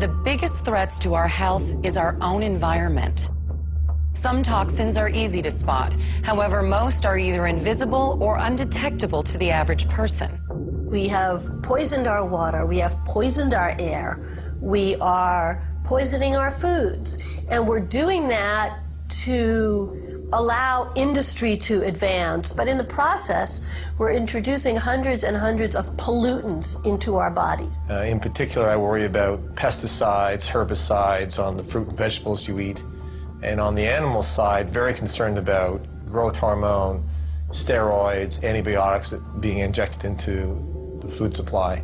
the biggest threats to our health is our own environment. Some toxins are easy to spot. However, most are either invisible or undetectable to the average person. We have poisoned our water, we have poisoned our air, we are poisoning our foods, and we're doing that to allow industry to advance. But in the process, we're introducing hundreds and hundreds of pollutants into our bodies. In particular, I worry about pesticides, herbicides on the fruit and vegetables you eat. And on the animal side, very concerned about growth hormone, steroids, antibiotics being injected into the food supply.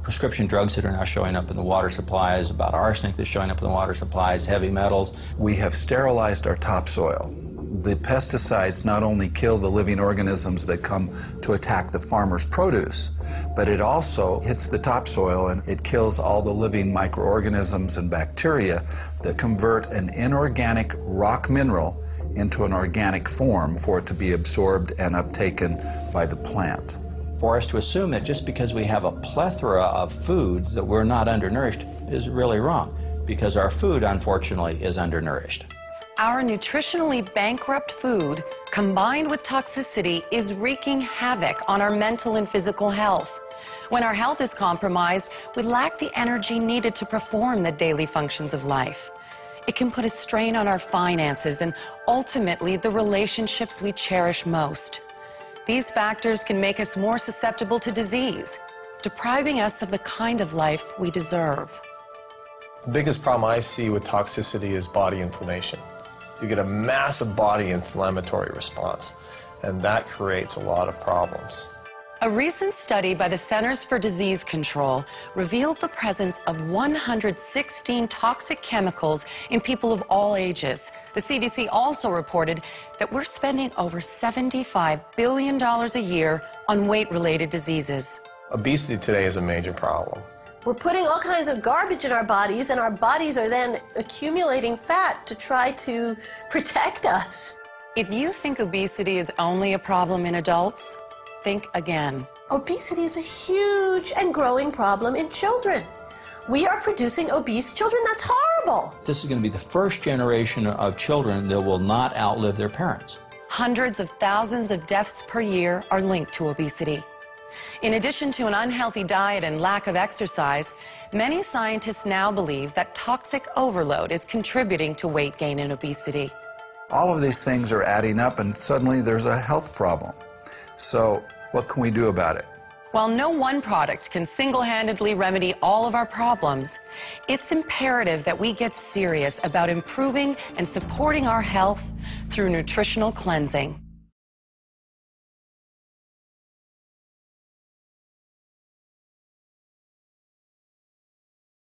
Prescription drugs that are now showing up in the water supplies, about arsenic that's showing up in the water supplies, heavy metals. We have sterilized our topsoil. The pesticides not only kill the living organisms that come to attack the farmer's produce, but it also hits the topsoil and it kills all the living microorganisms and bacteria that convert an inorganic rock mineral into an organic form for it to be absorbed and uptaken by the plant. For us to assume that just because we have a plethora of food that we're not undernourished is really wrong, because our food, unfortunately, is undernourished. Our nutritionally bankrupt food, combined with toxicity, is wreaking havoc on our mental and physical health. When our health is compromised, we lack the energy needed to perform the daily functions of life. It can put a strain on our finances and ultimately the relationships we cherish most. These factors can make us more susceptible to disease, depriving us of the kind of life we deserve. The biggest problem I see with toxicity is body inflammation. You get a massive body inflammatory response, and that creates a lot of problems. A recent study by the Centers for Disease Control revealed the presence of 116 toxic chemicals in people of all ages. The CDC also reported that we're spending over $75 billion a year on weight-related diseases. Obesity today is a major problem. We're putting all kinds of garbage in our bodies, and our bodies are then accumulating fat to try to protect us. If you think obesity is only a problem in adults, think again. Obesity is a huge and growing problem in children. We are producing obese children. That's horrible. This is going to be the first generation of children that will not outlive their parents. Hundreds of thousands of deaths per year are linked to obesity. In addition to an unhealthy diet and lack of exercise, many scientists now believe that toxic overload is contributing to weight gain and obesity. All of these things are adding up and suddenly there's a health problem. So what can we do about it? While no one product can single-handedly remedy all of our problems, it's imperative that we get serious about improving and supporting our health through nutritional cleansing.